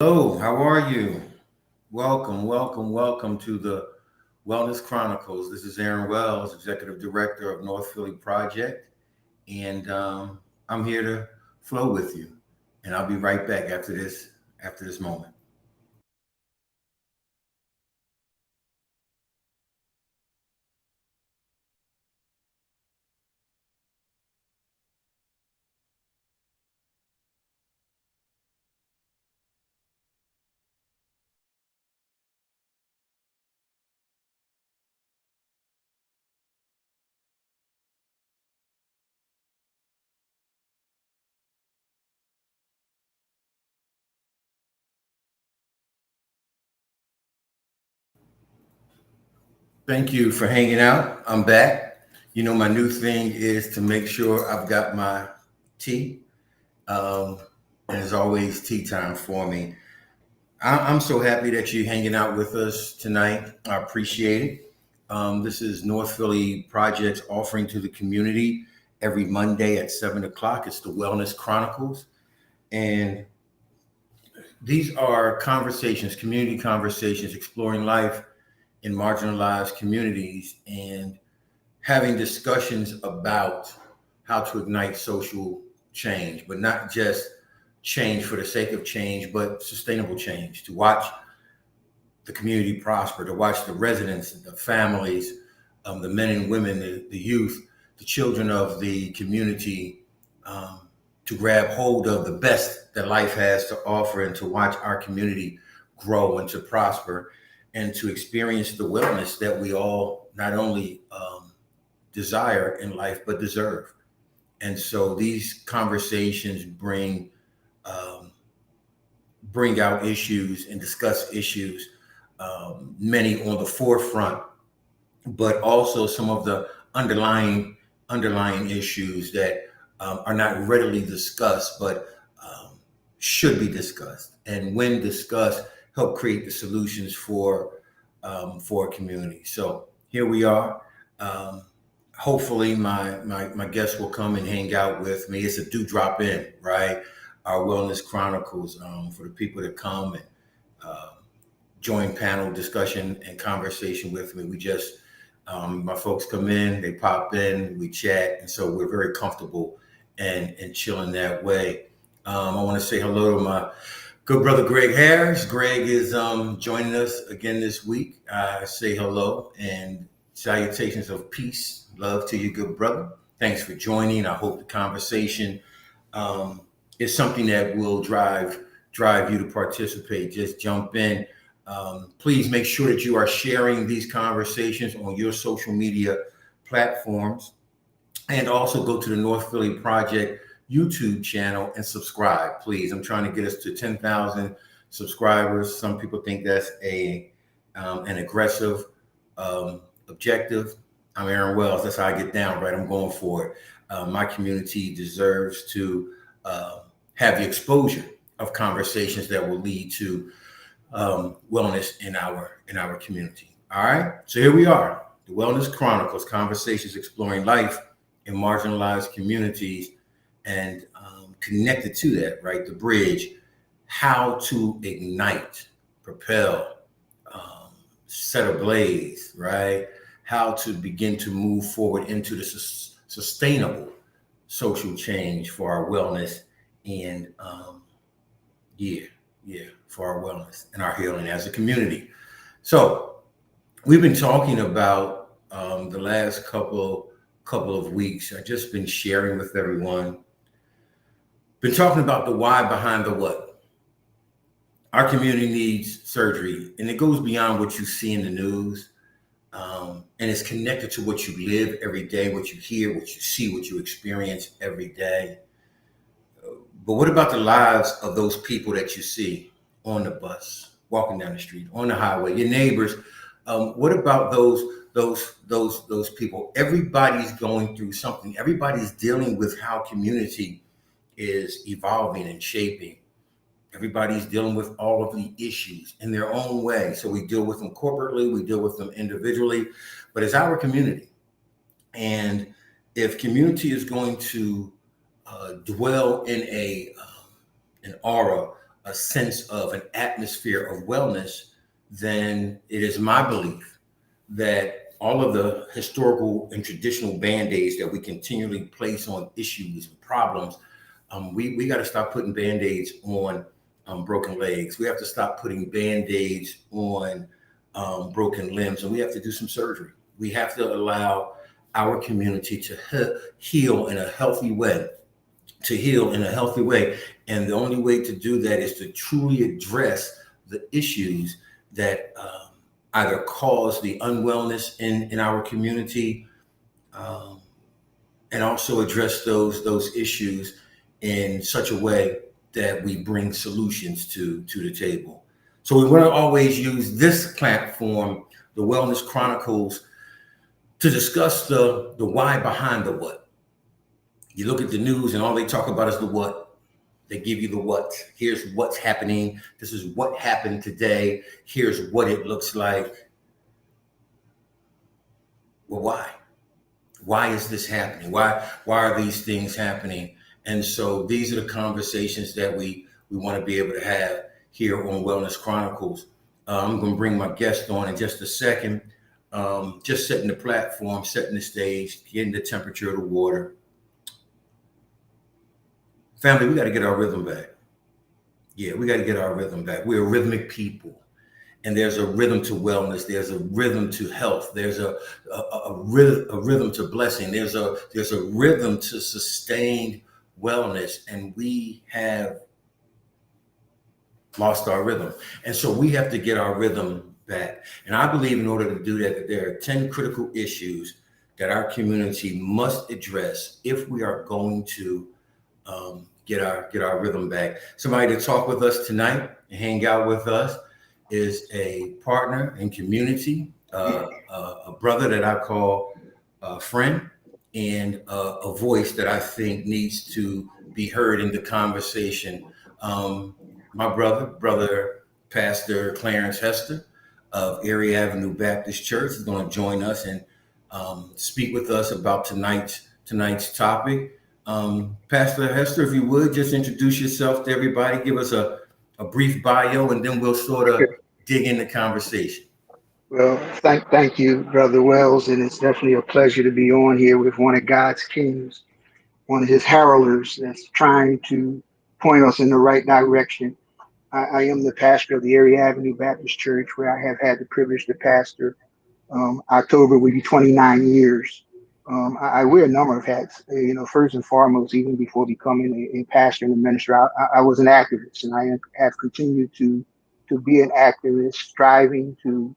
Hello, how are you? Welcome to the Wellness Chronicles. This is Aaron Wells, Executive Director of North Philly Project, and I'm here to flow with you. And I'll be right back after this moment. Thank you for hanging out. I'm back. My new thing is to make sure I've got my tea. Um, and as always, tea time for me. I'm so happy that you're hanging out with us tonight. I appreciate it. This is North Philly Project's offering to the community every Monday at 7 o'clock. It's the Wellness Chronicles. And these are conversations, community conversations, exploring life in marginalized communities and having discussions about how to ignite social change, but not just change for the sake of change, but sustainable change, to watch the community prosper, to watch the residents, the families, the men and women, the youth, the children of the community, um, to grab hold of the best that life has to offer and to watch our community grow and to prosper and to experience the wellness that we all not only desire in life but deserve. And so these conversations um, bring out issues and discuss issues, many on the forefront, but also some of the underlying issues that are not readily discussed, but should be discussed. And when discussed, help create the solutions for a community. So here we are. Um, Hopefully, my guests will come and hang out with me. It's a do drop in, right? Our Wellness Chronicles, for the people that come and uh, join panel discussion and conversation with me. My folks come in, they pop in, we chat, and so we're very comfortable and chilling that way. I want to say hello to my good brother Greg Harris. Greg is joining us again this week. I say hello and salutations of peace, love to you, good brother. Thanks for joining. I hope the conversation um, is something that will drive you to participate. Just jump in. Please make sure that you are sharing these conversations on your social media platforms, and also go to the North Philly Project YouTube channel and subscribe, please. I'm trying to get us to 10,000 subscribers. Some people think that's a an aggressive objective. I'm Aaron Wells. That's how I get down, right? I'm going for it. My community deserves to have the exposure of conversations that will lead to wellness in our community. All right. So here we are, the Wellness Chronicles, conversations exploring life in marginalized communities, and connected to that, right? The bridge, how to ignite, propel, um, set ablaze, right? How to begin to move forward into the sustainable social change for our wellness and yeah, yeah, for our wellness and our healing as a community. So we've been talking about the last couple of weeks. I've just been sharing with everyone. Been talking about the why behind the what. Our community needs surgery, and it goes beyond what you see in the news, and it's connected to what you live every day, what you hear, what you see, what you experience every day. But what about the lives of those people that you see on the bus, walking down the street, on the highway, your neighbors? What about those people? Everybody's going through something. Everybody's dealing with how community is evolving and shaping. Everybody's dealing with all of the issues in their own way. So we deal with them corporately, we deal with them individually, but it's our community. And if community is going to dwell in an aura a sense of an atmosphere of wellness, then it is my belief that all of the historical and traditional band-aids that we continually place on issues and problems, we got to stop putting band-aids on broken legs. We have to stop putting band-aids on broken limbs, and we have to do some surgery. We have to allow our community to heal in a healthy way, And the only way to do that is to truly address the issues that either cause the unwellness in our community, and also address those issues in such a way that we bring solutions to the table. So we want to always use this platform, the Wellness Chronicles, to discuss the why behind the what. You look at the news and all they talk about is the what. They give you the what. Here's what's happening. This is what happened today. Here's what it looks like. Well, why? Why is this happening? Why are these things happening? And so these are the conversations that we want to be able to have here on Wellness Chronicles. I'm going to bring my guest on in just a second. Just setting the platform, setting the stage, getting the temperature of the water. Family, we got to get our rhythm back. Yeah, we got to get our rhythm back. We're a rhythmic people. And there's a rhythm to wellness. There's a rhythm to health. There's a rhythm to blessing. There's a rhythm to sustained wellness. And we have lost our rhythm. And so we have to get our rhythm back. And I believe in order to do that there are 10 critical issues that our community must address if we are going to get our rhythm back. Somebody to talk with us tonight and hang out with us is a partner in community, a brother that I call a friend, and a voice that I think needs to be heard in the conversation. My brother Pastor Clarence Hester of Erie Avenue Baptist Church is going to join us and speak with us about tonight's topic. Pastor Hester, if you would, just introduce yourself to everybody, give us a brief bio, and then we'll sort of dig in the conversation. Well, thank you, Brother Wells, and it's definitely a pleasure to be on here with one of God's kings, one of his heralders that's trying to point us in the right direction. I am the pastor of the Erie Avenue Baptist Church, where I have had the privilege to pastor. October will be 29 years. I wear a number of hats. First and foremost, even before becoming a pastor and a minister, I was an activist, and I have continued to be an activist, striving to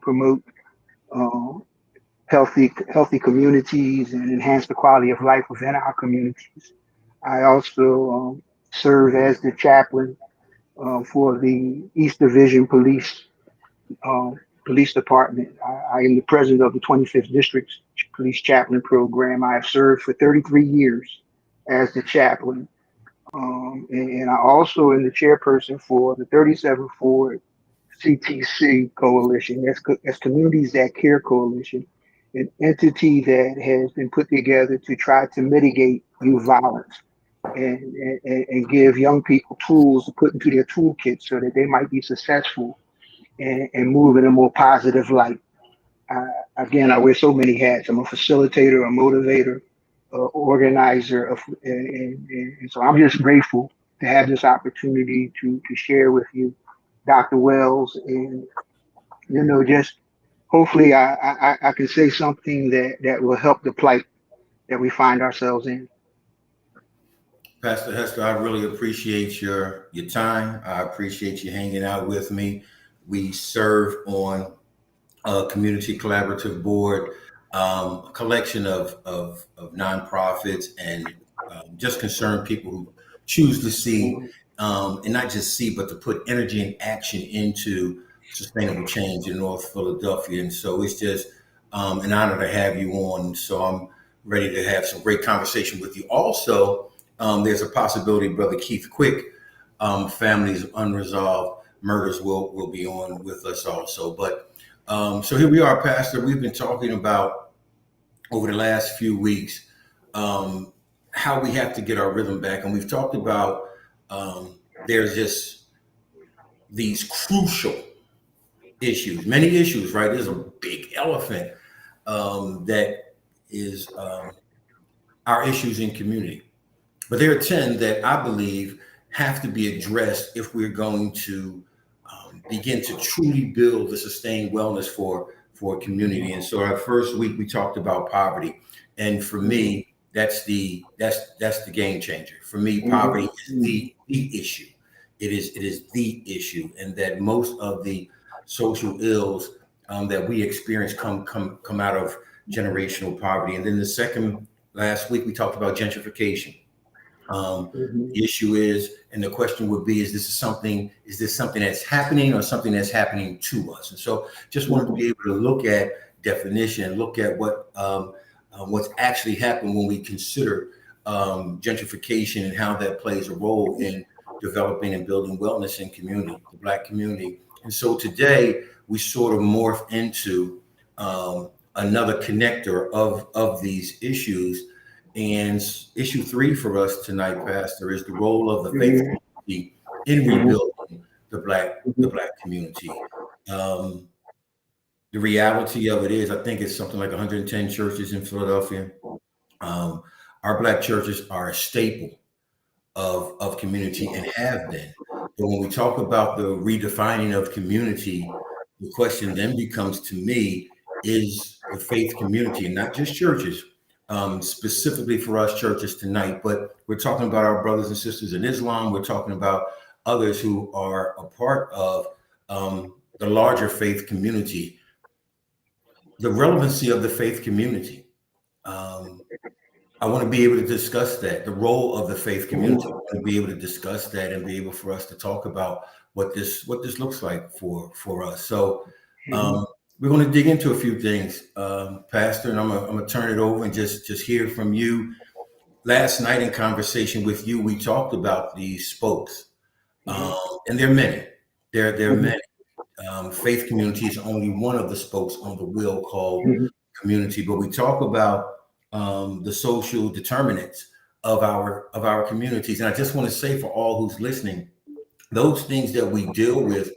promote um, healthy communities and enhance the quality of life within our communities. I also serve as the chaplain for the East Division um, Police Department. I am the president of the 25th District Police Chaplain Program. I have served for 33 years as the chaplain. And I also am the chairperson for the 37th Ward CTC Coalition. That's Communities That Care Coalition, an entity that has been put together to try to mitigate youth violence and give young people tools to put into their toolkit so that they might be successful and move in a more positive light. Again, I wear so many hats. I'm a facilitator, a motivator, organizer, and so I'm just grateful to have this opportunity to share with you, Dr. Wells, and just hopefully I can say something that will help the plight that we find ourselves in. Pastor Hester, I really appreciate your time. I appreciate you hanging out with me. We serve on a community collaborative board, a collection of nonprofits and just concerned people who choose to see, and not just see, but to put energy and action into sustainable change in North Philadelphia. And so it's just an honor to have you on. So I'm ready to have some great conversation with you. Also, there's a possibility, Brother Keith Quick, families unresolved murders will be on with us also. But so here we are, Pastor. We've been talking about over the last few weeks how we have to get our rhythm back, and we've talked about there's just these crucial issues, many issues, right? There's a big elephant that is our issues in community. But there are 10 that I believe have to be addressed if we're going to begin to truly build the sustained wellness for a community. And so our first week we talked about poverty. And for Mhm, me, that's the game changer. For me, mhm, poverty is mhm, the issue. It is the issue, and that most of the social ills that we experience come out of generational poverty. And then the second last week we talked about gentrification. mhm, The issue is, and the question would be, is this something that's happening or something that's happening to us? And so just wanted to mhm, be able to look at definition, look at what's actually happened when we consider gentrification and how that plays a role in developing and building wellness in community, the Black community. And so today we sort of morph into another connector of these issues. And issue three for us tonight, Pastor, is the role of the faith mhm, community in mhm, rebuilding the mhm, Black community. Um, the reality of it is, I think it's something like 110 churches in Philadelphia. Um, our Black churches are a staple of community and have been. But when we talk about the redefining of community, the question then becomes to me, is the faith community, and not just churches, specifically for us churches tonight, but we're talking about our brothers and sisters in Islam. We're talking about others who are a part of the larger faith community, the relevancy of the faith community. Um, I want to be able to discuss that, the role of the faith community. I want to be able to discuss that and be able for us to talk about what this looks like for us. So mhm, um, we're going to dig into a few things, Pastor, and I'm gonna turn it over and just hear from you. Last night in conversation with you, we talked about these spokes, um, mhm, and there are many. There are mhm, many. Faith community is only one of the spokes on the wheel called mhm, community, but we talk about the social determinants of our communities. And I just want to say for all who's listening, those things that we deal with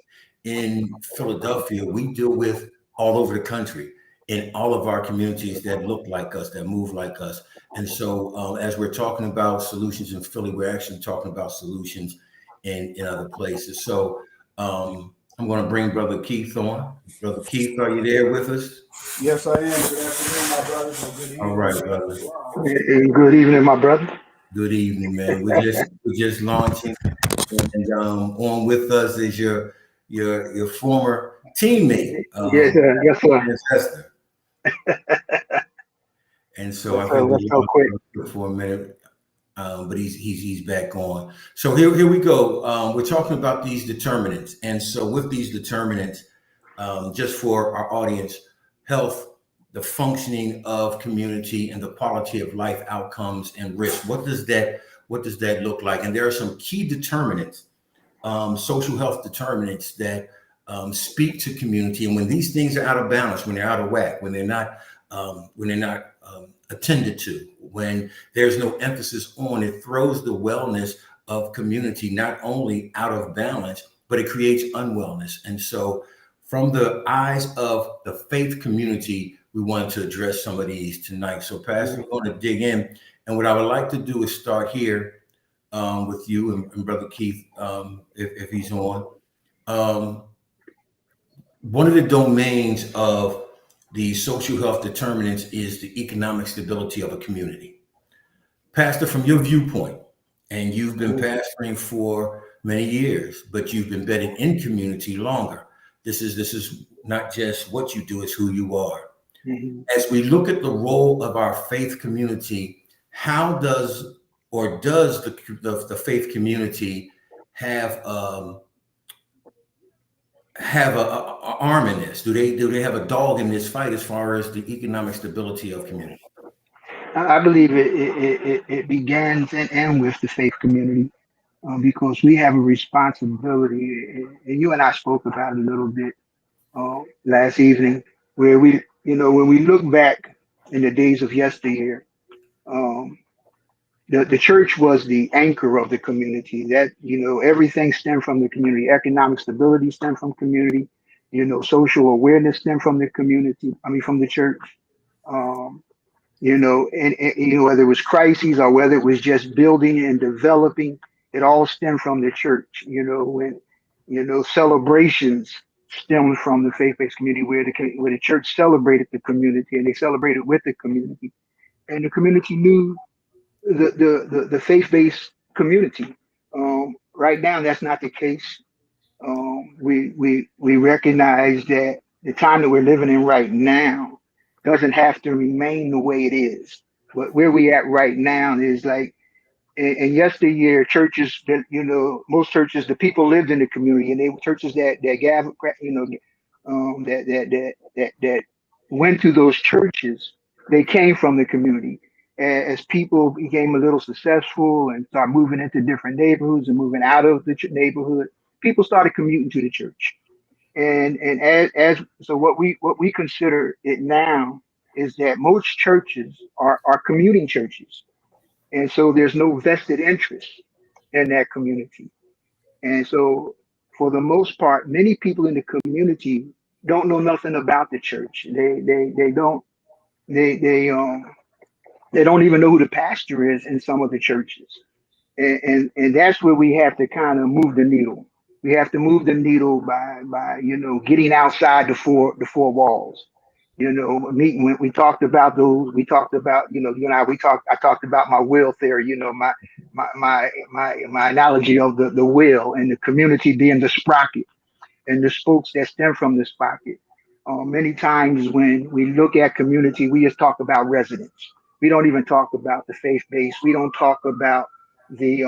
in Philadelphia, we deal with all over the country in all of our communities that look like us, that move like us. And so, as we're talking about solutions in Philly, we're actually talking about solutions in other places. So, I'm going to bring Brother Keith on. Brother Keith, are you there with us? Yes, I am. Good afternoon, my brothers, and good All evening right, wherever brother. you are. And good evening, my brother. Good evening, man. We're just launching, and on with us is your former teammate, Yes, sir. Yes, sir. Miss Hester. And so Yes, I sir. think Let's we go quick. lost him for a minute, but he's back on. So here we go. We're talking about these determinants, and so with these determinants, just for our audience, health, the functioning of community, and the quality of life outcomes and risk. What does that look like? And there are some key determinants, social health determinants that speak to community. And when these things are out of balance, when they're out of whack, when they're not attended to, when there's no emphasis on it, throws the wellness of community not only out of balance, but it creates unwellness. And so, from the eyes of the faith community, we wanted to address some of these tonight. So, Pastor, we're going to dig in. And what I would like to do is start here with you and Brother Keith, if he's on. Um, One of the domains of the social health determinants is the economic stability of a community. Pastor, from your viewpoint, and you've been pastoring for many years, but you've been embedded in community longer. This is not just what you do; it's who you are. Mhm. As we look at the role of our faith community, how does the faith community have have a arm in this? Do they have a dog in this fight as far as the economic stability of community? I believe it begins and ends with the faith community because we have a responsibility. And you and I spoke about it a little bit last evening, where when we look back in the days of yesteryear, um, the church was the anchor of the community. That, everything stemmed from the community. Economic stability stemmed from community. Social awareness stemmed from the community. I mean, from the church. Um, and whether it was crises or whether it was just building and developing, it all stemmed from the church. When celebrations stemmed from the faith-based community, where the church celebrated the community and they celebrated with the community, and the community knew the faith-based community. Right now, that's not the case. We recognize that the time that we're living in right now doesn't have to remain the way it is. But where we at right now is like in yesteryear, churches that, most churches, the people lived in the community, and they were churches that gathered, that went to those churches. They came from the community. As people became a little successful and started moving into different neighborhoods and moving out of the neighborhood, people started commuting to the church. And as so, what we consider it now is that most churches are commuting churches, and so there's no vested interest in that community. And so, for the most part, many people in the community don't know nothing about the church. They don't even know who the pastor is in some of the churches. And that's where we have to kind of move the needle. We have to move the needle by getting outside the four walls. Me when we talked about those, we talked about we talked. I talked about my will theory. My analogy of the wheel and the community being the sprocket and the spokes that stem from the sprocket. Many times when we look at community, we just talk about residents. We don't even talk about the faith base. We don't talk about the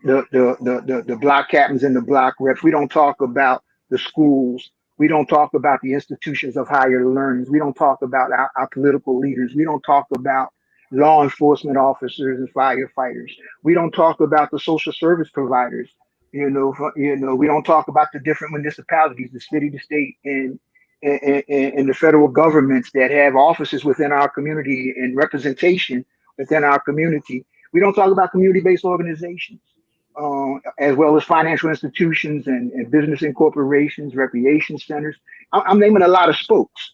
the block captains and the block reps. We don't talk about the schools. We don't talk about the institutions of higher learning. We don't talk about our political leaders. We don't talk about law enforcement officers and firefighters. We don't talk about the social service providers. We don't talk about the different municipalities, the city, the state, and the federal governments that have offices within our community and representation within our community. We don't talk about community-based organizations, as well as financial institutions and business incorporations, recreation centers. I'm naming a lot of spokes.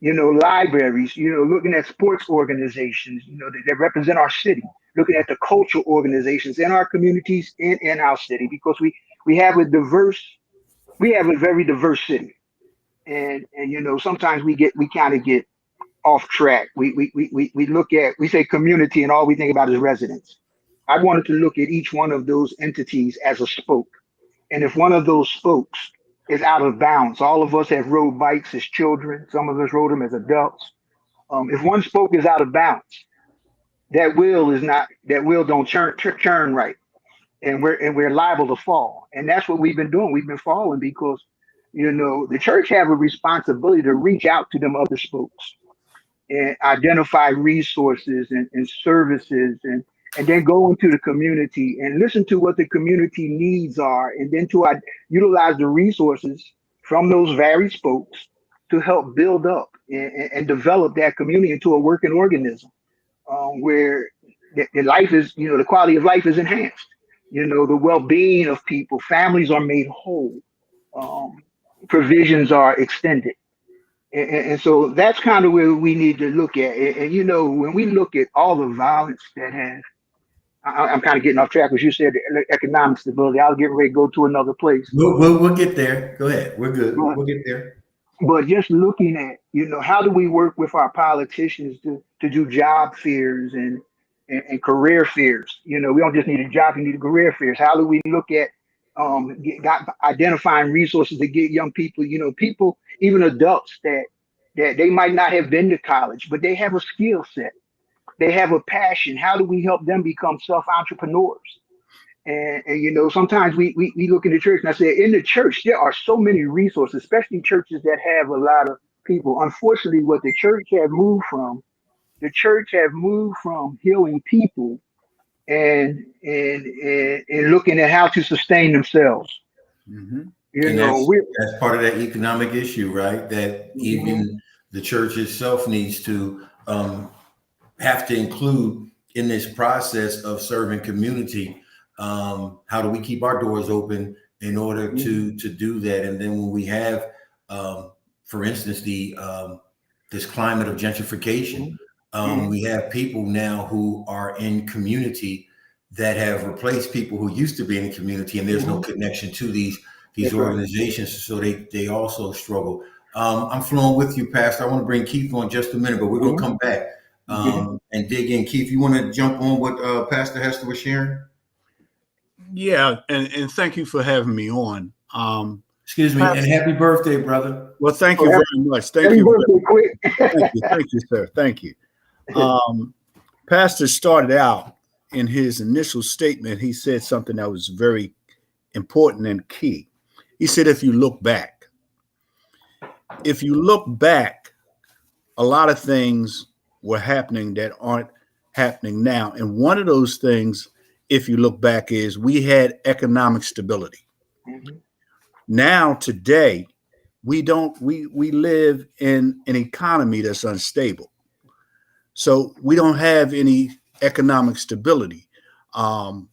Libraries. Looking at sports organizations. That represent our city. Looking at the cultural organizations in our communities in our city, because we have a very diverse city, and sometimes we kind of get off track. We say community and all we think about is residents. I wanted to look at each one of those entities as a spoke. And if one of those spokes is out of bounds, all of us have rode bikes as children, some of us rode them as adults. If one spoke is out of bounds, that wheel don't turn right. And we're liable to fall. And that's what we've been doing. We've been falling because the church have a responsibility to reach out to them other spokes and identify resources and services, and then go into the community and listen to what the community needs are, and then to utilize the resources from those varied spokes to help build up and develop that community into a working organism, where the life is, the quality of life is enhanced. The well-being of people, families are made whole, um, provisions are extended. And so that's kind of where we need to look at. And when we look at all the violence that has, I'm kind of getting off track, as you said, the economic stability. I'll get ready to go to another place. We'll get there. Go ahead. We're good. But, We'll get there. but just looking at, how do we work with our politicians to do job fairs and career fairs? We don't just need a job, we need a career fairs. How do we look at identifying resources to get young people, people, even adults that they might not have been to college, but they have a skill set. They have a passion. How do we help them become self-entrepreneurs? And sometimes we look in the church, and I say in the church, there are so many resources, especially churches that have a lot of people. Unfortunately, what the church have moved from healing people and looking at how to sustain themselves. Hmm. You And know, that's we're that's part of that economic issue, right? That mhm, even the church itself needs to have to include in this process of serving community, how do we keep our doors open in order to do that? And then when we have, for instance, the this climate of gentrification, we have people now who are in community that have replaced people who used to be in the community, and there's no connection to these That's right. organizations, so they also struggle. I'm flowing with you, Pastor. I want to bring Keith on just a minute, but we're going to come back and dig in. Keith, you want to jump on what Pastor Hester was sharing? Yeah, and thank you for having me on. Excuse me, and happy birthday, brother. Well, thank you very much. Thank Happy you. birthday, quick. Thank you, sir. Thank you. Pastor started out in his initial statement. He said something that was very important and key. He said, if you look back, a lot of things were happening that aren't happening now. And one of those things, if you look back, is we had economic stability. Now, today, we live in an economy that's unstable. So we don't have any economic stability. The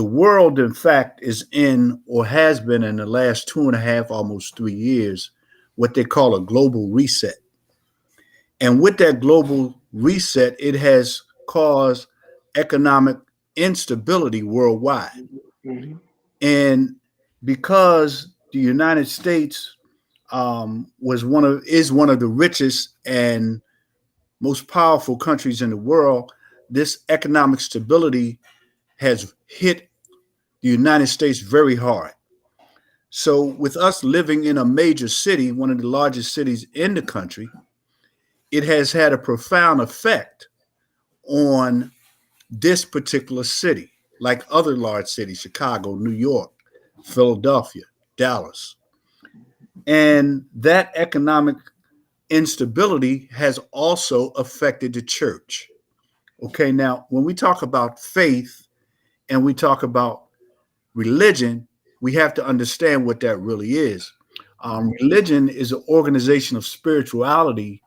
world, in fact, is in, or has been in the last 2.5, almost 3 years, what they call a global reset. And with that global reset, it has caused economic instability worldwide. And because the United States is one of the richest and most powerful countries in the world, this economic stability has hit the United States very hard. So with us living in a major city, one of the largest cities in the country, it has had a profound effect on this particular city, like other large cities, Chicago, New York, Philadelphia, Dallas. And that economic instability has also affected the church. Okay, now when we talk about faith and we talk about religion, we have to understand what that really is. Religion is an organization of spirituality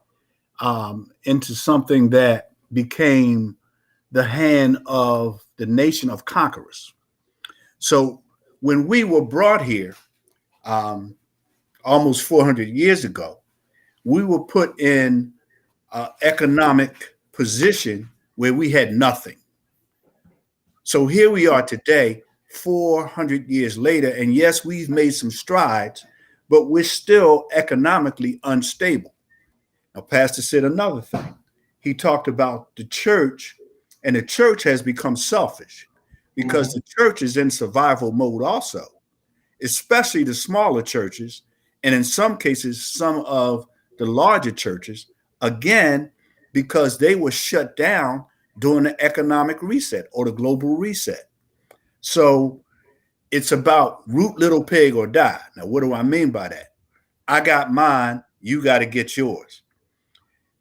into something that became the hand of the nation of conquerors. So when we were brought here almost 400 years ago, we were put in an economic position where we had nothing. So here we are today, 400 years later, and yes, we've made some strides, but we're still economically unstable. Now, Pastor said another thing. He talked about the church, and the church has become selfish because the church is in survival mode also, especially the smaller churches, and in some cases, some of the larger churches, again, because they were shut down during the economic reset or the global reset. So it's about root little pig or die. Now, what do I mean by that? I got mine, you got to get yours.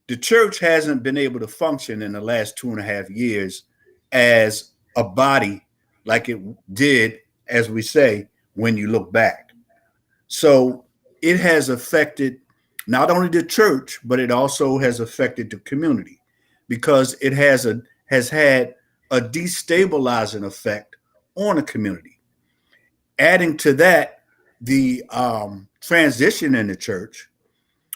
The church hasn't been able to function in the last 2.5 years as a body like it did, as we say, when you look back. So it has affected not only the church, but it also has affected the community because it has had a destabilizing effect on the community. Adding to that, the transition in the church,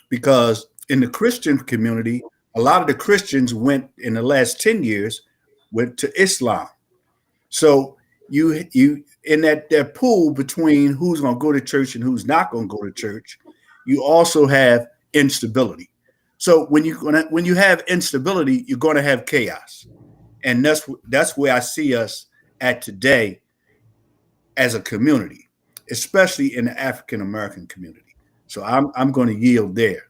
because in the Christian community, a lot of the Christians went in the last 10 years went to Islam. So you in that pool between who's going to go to church and who's not going to go to church, you also have instability. So when you have instability, you're going to have chaos, and that's where I see us at today as a community, especially in the African American community. So I'm going to yield there.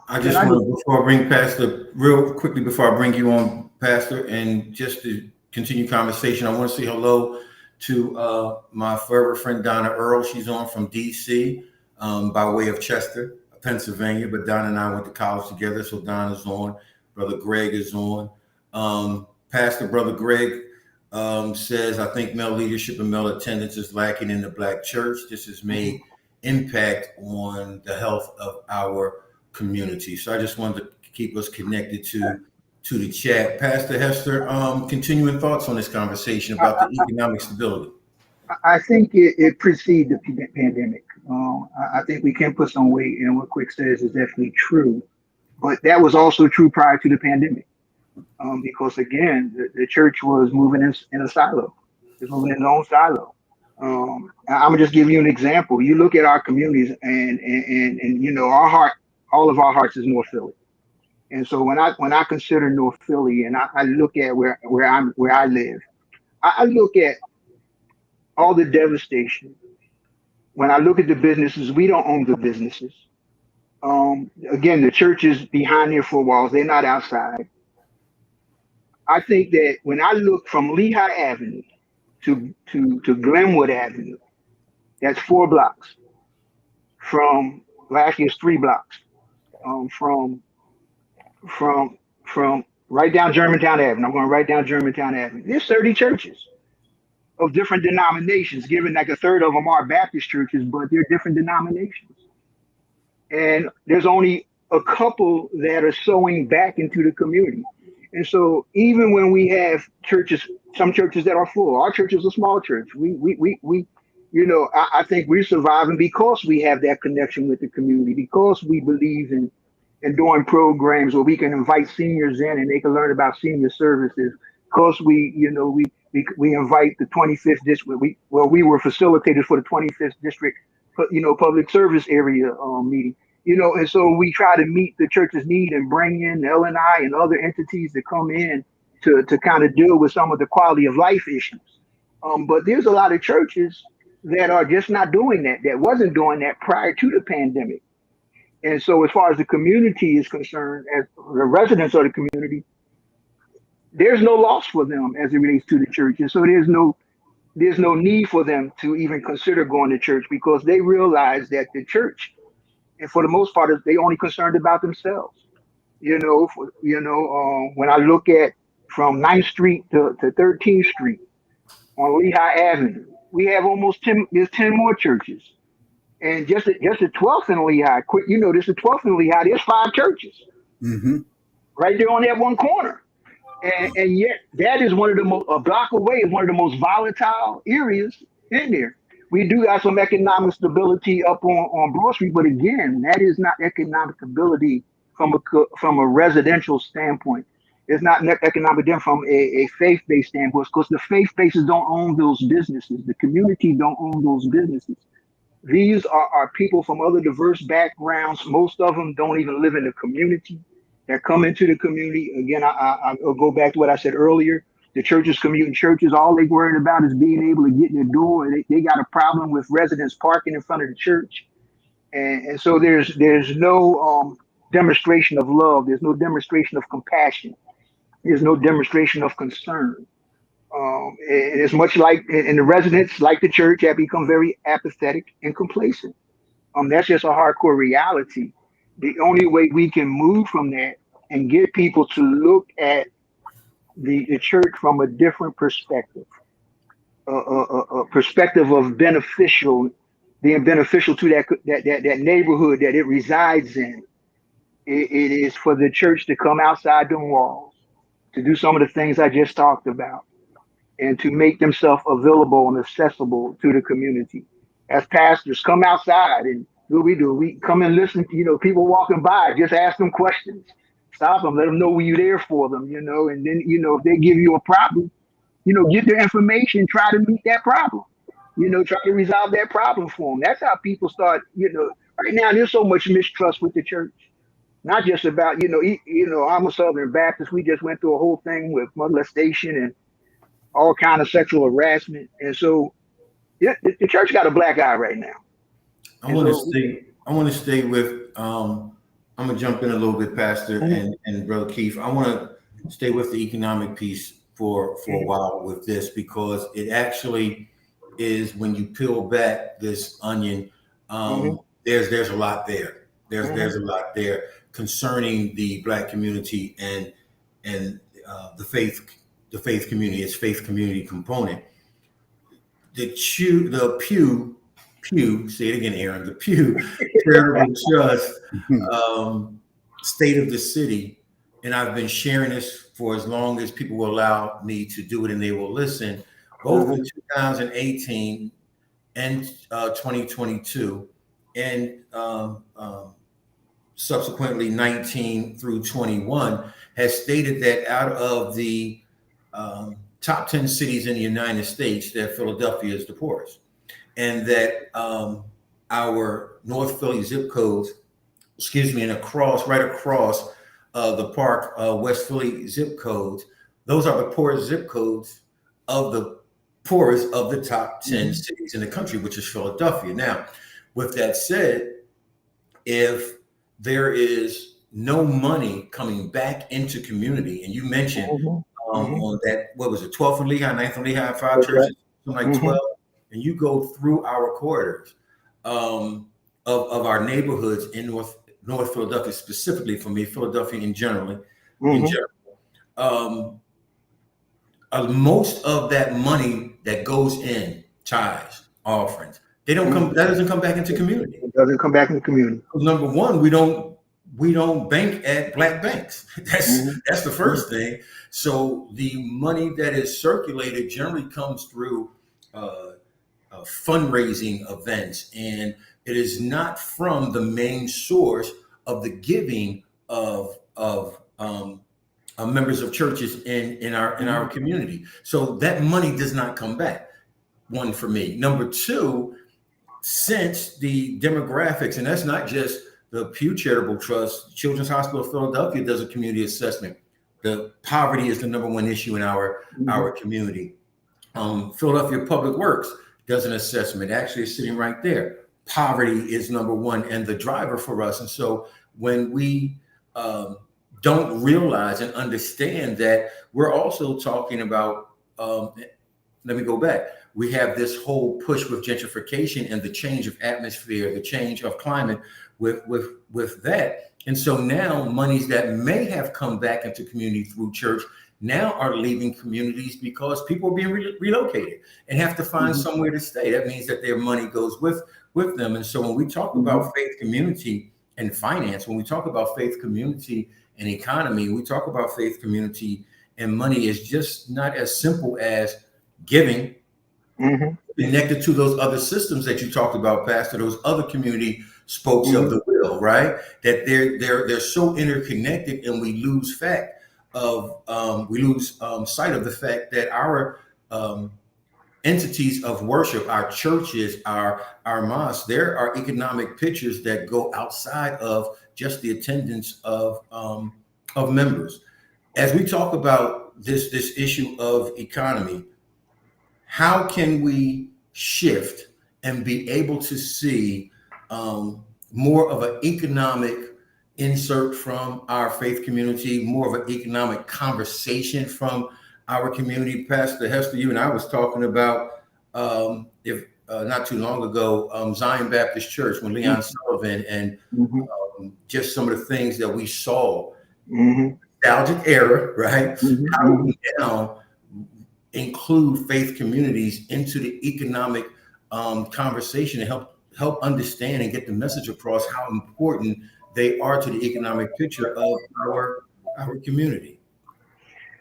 I just want to, before I bring Pastor, real quickly before I bring you on, Pastor, and just to continue conversation, I want to say hello to my forever friend Donna Earl. She's on from DC by way of Chester, Pennsylvania, but Donna and I went to college together, so Donna's on. Brother Greg is on. Pastor Brother Greg says, I think male leadership and male attendance is lacking in the Black church. This has made impact on the health of our community. So I just wanted to keep us connected to to the chat. Pastor Hester, continuing thoughts on this conversation about the economic stability. I think it preceded the pandemic. I think we can put some weight in what Quick says is definitely true, but that was also true prior to the pandemic. Because again, the church was moving in a silo. It's moving in its own silo. I'm gonna just give you an example. You look at our communities, and you know, our heart, all of our hearts is North Philly. And so when I consider North Philly, and I look at where I live, I look at all the devastation. When I look at the businesses, we don't own the businesses. Again, the church is behind their four walls; they're not outside. I think that when I look from Lehigh Avenue to Glenwood Avenue, that's 4 blocks. Well, actually, it's 3 blocks. From from right down Germantown Avenue. I'm going right down Germantown Avenue. There's 30 churches of different denominations. Given like a third of them are Baptist churches, but they're different denominations. And there's only a couple that are sowing back into the community. And so even when we have churches, some churches that are full, our church is a small church. We you know, I think we're surviving because we have that connection with the community, because we believe in doing programs where we can invite seniors in and they can learn about senior services. Because we invite the 25th district. We were facilitators for the 25th district, public service area meeting. And so we try to meet the church's need and bring in L&I and other entities to come in to kind of deal with some of the quality of life issues. But there's a lot of churches that are just not doing that, that wasn't doing that prior to the pandemic. And so as far as the community is concerned, as the residents of the community, there's no loss for them as it relates to the church. And so there's no need for them to even consider going to church because they realize that the church, and for the most part, they only concerned about themselves. When I look at from 9th Street to 13th Street on Lehigh Avenue, we have there's 10 more churches. And just the 12th in Lehigh, this the 12th in Lehigh, there's 5 churches right there on that one corner. And yet that is a block away is one of the most volatile areas in there. We do have some economic stability up on Broad Street, but again, that is not economic stability from a residential standpoint. It's not economic from a faith-based standpoint because the faith bases don't own those businesses. The community don't own those businesses. These are people from other diverse backgrounds. Most of them don't even live in the community. That come into the community. Again, I'll go back to what I said earlier. The churches, commuting churches, all they worried about is being able to get in the door. They got a problem with residents parking in front of the church. And so there's no demonstration of love. There's no demonstration of compassion. There's no demonstration of concern. And it's much like, and the residents, like the church, have become very apathetic and complacent. That's just a hardcore reality. The only way we can move from that and get people to look at the church from a different perspective, a perspective of being beneficial to that neighborhood that it resides in. It is for the church to come outside the walls, to do some of the things I just talked about, and to make themselves available and accessible to the community. As pastors, come outside and what we do, we come and listen to, people walking by, just ask them questions, stop them, let them know you're there for them, and then, if they give you a problem, get their information, try to meet that problem, try to resolve that problem for them. That's how people start, right now there's so much mistrust with the church. Not just about, I'm a Southern Baptist. We just went through a whole thing with molestation and all kind of sexual harassment. And so yeah, the church got a black eye right now. I want to stay with I'm gonna jump in a little bit, Pastor and Brother Keith. I want to stay with the economic piece for a while with this because it actually is when you peel back this onion, there's a lot there. There's a lot there concerning the Black community and the faith community, its faith community component. The Pew, say it again, Aaron, the Pew Charitable Trust State of the City and I've been sharing this for as long as people will allow me to do it and they will listen, both in Mhm. 2018 and 2022, and subsequently 19 through 21, has stated that out of the top 10 cities in the United States, that Philadelphia is the poorest, and that our North Philly zip codes, excuse me, and right across the park, West Philly zip codes, those are the poorest zip codes of the poorest of the top 10 Mhm. cities in the country, which is Philadelphia. Now, with that said, if there is no money coming back into community, and you mentioned Mhm. Mhm. on that, what was it, 12th and Lehigh, 9th and Lehigh, five That's right. churches, something like Mhm. 12, and you go through our corridors um, of our neighborhoods in North Philadelphia, specifically for me, Philadelphia in Mhm. general, um, most of that money that goes in tithes, offerings, they don't come. Mhm. That doesn't come back into community. It doesn't come back in the community. Number one, we don't bank at black banks. Mhm. That's the Mhm. first thing. So the money that is circulated generally comes through uh, fundraising events, and it is not from the main source of the giving of members of churches in our Mhm. community. So that money does not come back. One, for me. Number two, since the demographics, and that's not just the Pew Charitable Trust, Children's Hospital of Philadelphia does a community assessment. The poverty is the number one issue in our Mhm. community. Philadelphia Public Works does an assessment. Actually, it's sitting right there. Poverty is number one and the driver for us. And so when we um, don't realize and understand that, we're also talking about let me go back. We have this whole push with gentrification and the change of atmosphere, the change of climate with that. And so now monies that may have come back into community through church now are leaving communities because people are being relocated and have to find Mhm. somewhere to stay. That means that their money goes with them. And so when we talk Mhm. about faith community and finance, when we talk about faith community and economy, we talk about faith community and money is just not as simple as giving, Mhm. connected to those other systems that you talked about, Pastor, those other community spokes of Mhm. the wheel, right? That they're so interconnected, and we lose sight of the fact that our um, entities of worship, our churches, our mosques, there are economic pictures that go outside of just the attendance of members. As we talk about this issue of economy, how can we shift and be able to see more of an economic insert from our faith community, more of an economic conversation from our community? Pastor Hester, you and I was talking about if not too long ago, Zion Baptist Church, when Leon Mhm. Sullivan, and Mhm. just some of the things that we saw, Mhm. nostalgic era, right? Mhm. How do Mhm. we now include faith communities into the economic conversation and help understand and get the message across how important they are to the economic picture of our community?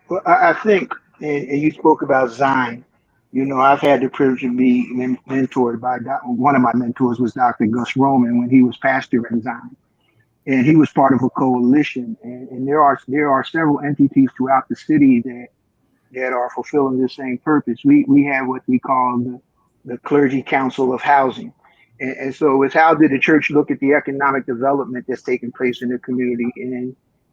Well, I think, and you spoke about Zion. You know, I've had the privilege of being mentored by one of my mentors was Dr. Gus Roman when he was pastor at Zion, and he was part of a coalition. And there are several entities throughout the city that are fulfilling the same purpose. We have what we call the Clergy Council of Housing. And so it's how did the church look at the economic development that's taking place in the community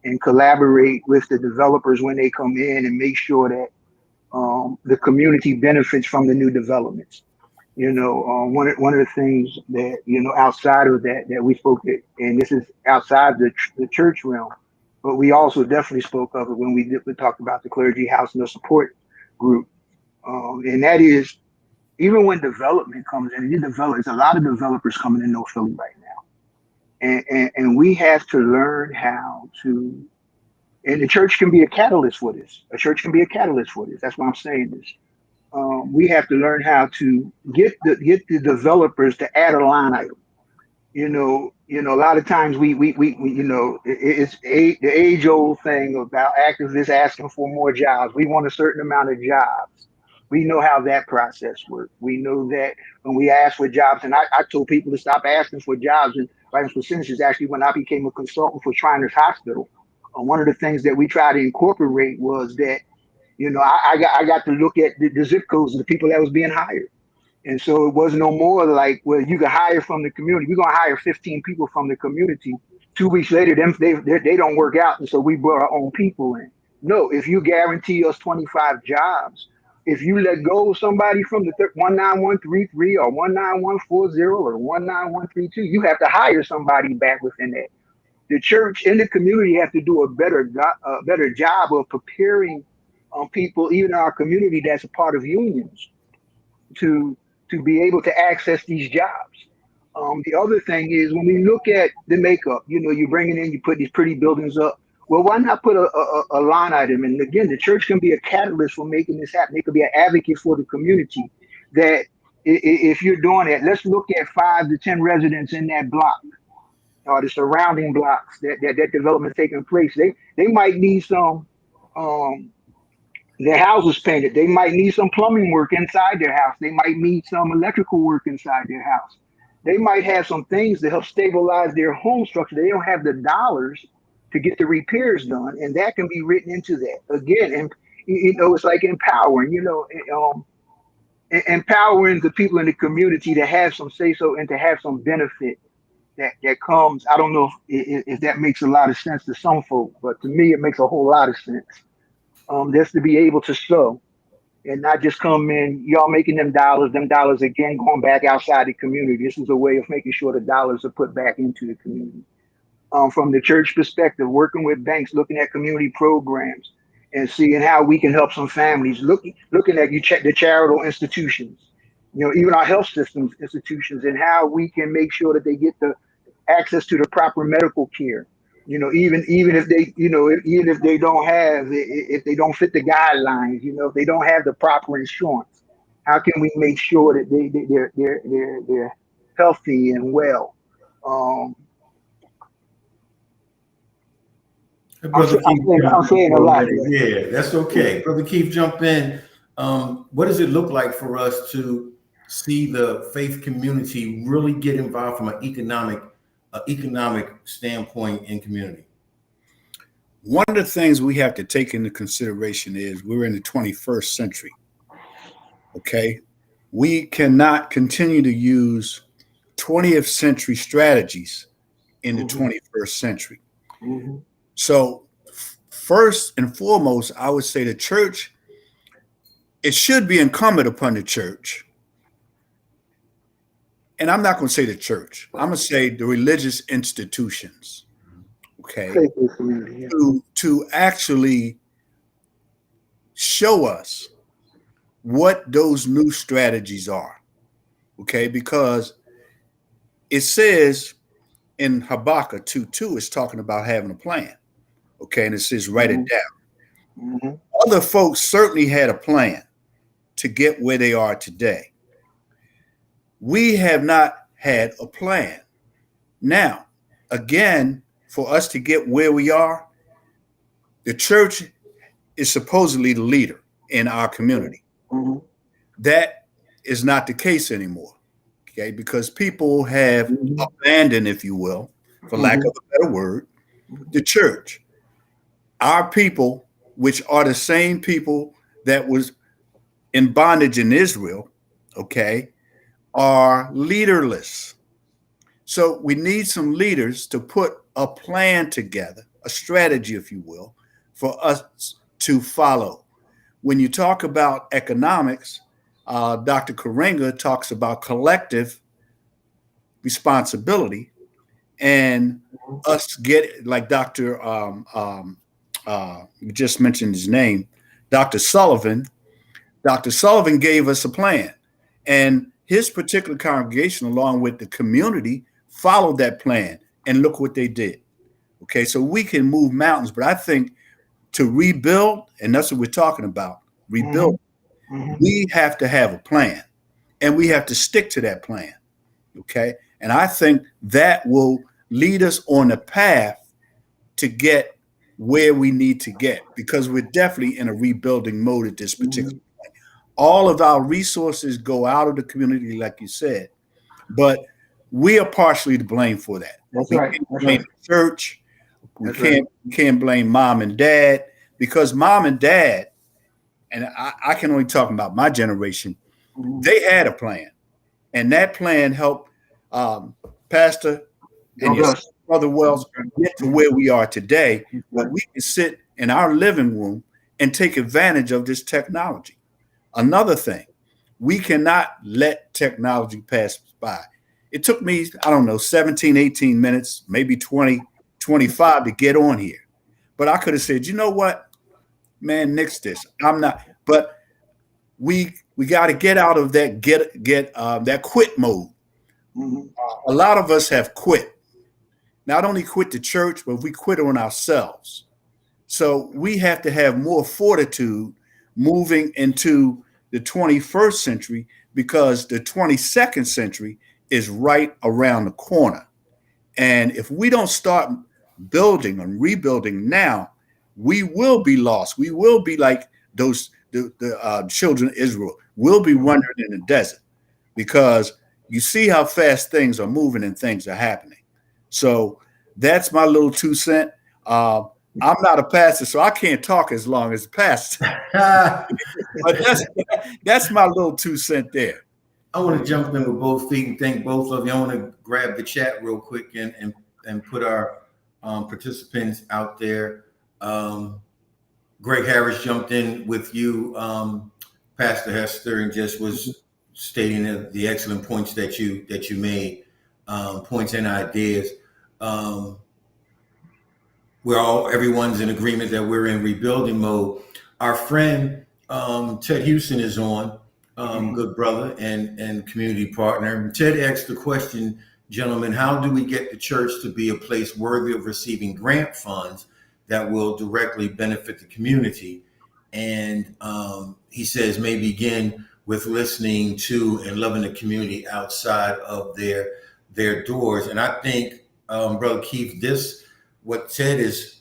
and collaborate with the developers when they come in and make sure that the community benefits from the new developments. You know, one of the things that outside of that we spoke at, and this is outside the church realm, but we also definitely spoke of it when we talked about the clergy house and the support group, and that is even when development comes in, there's a lot of developers coming in North Philly right now, and we have to learn how to. And the church can be a catalyst for this. A church can be a catalyst for this. That's why I'm saying this. We have to learn how to get the developers to add a line item. A lot of times we the age old thing about activists asking for more jobs. We want a certain amount of jobs. We know how that process works. We know that when we ask for jobs, and I told people to stop asking for jobs and writing percentages. Actually, when I became a consultant for Shriners Hospital, one of the things that we tried to incorporate was that I got to look at the zip codes of the people that was being hired. And so it was no more like, well, you can hire from the community. We're going to hire 15 people from the community. 2 weeks later, they don't work out. And so we brought our own people in. No, if you guarantee us 25 jobs, if you let go of somebody from the 19133 or 19140 or 19132, you have to hire somebody back within that. The church and the community have to do a better job of preparing people, even in our community that's a part of unions, to be able to access these jobs. The other thing is when we look at the makeup, you're bringing in, you put these pretty buildings up. Well, why not put a line item? And again, the church can be a catalyst for making this happen. They could be an advocate for the community. That if you're doing it, let's look at 5 to 10 residents in that block or the surrounding blocks that development taking place. They might need some um, their houses painted. They might need some plumbing work inside their house. They might need some electrical work inside their house. They might have some things to help stabilize their home structure. They don't have the dollars to get the repairs done, and that can be written into that again. And it's like empowering. Empowering the people in the community to have some say so and to have some benefit that comes. I don't know if that makes a lot of sense to some folk, but to me, it makes a whole lot of sense. Just to be able to sow and not just come in, y'all making them dollars again going back outside the community. This is a way of making sure the dollars are put back into the community. From the church perspective, working with banks, looking at community programs and seeing how we can help some families, looking at the charitable institutions, even our health systems institutions, and how we can make sure that they get the access to the proper medical care. Even if they, even if they don't have, if they don't fit the guidelines, if they don't have the proper insurance, how can we make sure that they're healthy and well? Um, Hey, Brother Keith, I'm jump in saying a for a lot minute. here. Yeah, that's okay. Brother Keith, jump in. What does it look like for us to see the faith community really get involved from an economic standpoint in community? One of the things we have to take into consideration is we're in the 21st century. Okay. We cannot continue to use 20th century strategies in the Mhm, 21st century. mhm, So, first and foremost, I would say the church, it should be incumbent upon the church. And I'm not going to say the church, I'm going to say the religious institutions, okay, faith-based community, yeah. to actually show us what those new strategies are, okay, because it says in Habakkuk 2:2, it's talking about having a plan, okay, and it says write it Mhm, down. mhm, Other folks certainly had a plan to get where they are today. We have not had a plan. Now, again, for us to get where we are, the church is supposedly the leader in our community. mhm, That is not the case anymore, okay, because people have mhm, abandoned, if you will, for lack mhm, of a better word, the church. Our people, which are the same people that was in bondage in Israel, okay, are leaderless. So we need some leaders to put a plan together, a strategy, if you will, for us to follow. When you talk about economics, Dr. Karenga talks about collective responsibility and mhm, us get like Dr. You just mentioned his name, Dr. Sullivan. Dr. Sullivan gave us a plan, and his particular congregation, along with the community, followed that plan. And look what they did. Okay, so we can move mountains, but I think to rebuild, and that's what we're talking about, rebuild, mhm, mhm. we have to have a plan, and we have to stick to that plan. Okay. And I think that will lead us on the path to get where we need to get, because we're definitely in a rebuilding mode at this particular. Mhm. All of our resources go out of the community, like you said, but we are partially to blame for that. That's We right. can't That's blame right. the church. We That's right. can't blame mom and dad, because mom and dad, and I can only talk about my generation, Mhm. they had a plan, and that plan helped Pastor and Build your us. brother Wells get to Mhm. where we are today, That's where right. we can sit in our living room and take advantage of this technology. Another thing, we cannot let technology pass by. It took me, I don't know, 17, 18 minutes, maybe 20, 25 to get on here. But I could have said, you know what, man, nix this. I'm not, but we got to get out of that that quit mode. Mhm. A lot of us have quit. Not only quit the church, but we quit on ourselves. So we have to have more fortitude moving into the 21st century, because the 22nd century is right around the corner. And if we don't start building and rebuilding now, we will be lost. We will be like the children of Israel. We'll be Mhm. wandering in the desert, because you see how fast things are moving and things are happening. So that's my little 2 cents. Uh, I'm not a pastor, so I can't talk as long as a pastor. But that's my little 2 cents there. I want to jump in with both feet and thank both of you. I want to grab the chat real quick and put our participants out there. Um, Greg Harris jumped in with you, Pastor Hester, and just was stating the excellent points that you made, points and ideas. Um, everyone's in agreement that we're in rebuilding mode. Our friend Ted Houston is on, Mhm. good brother and community partner. Ted asked the question, gentlemen, how do we get the church to be a place worthy of receiving grant funds that will directly benefit the community? And he says, may begin with listening to and loving the community outside of their doors. And I think, Brother Keith, this what Ted is,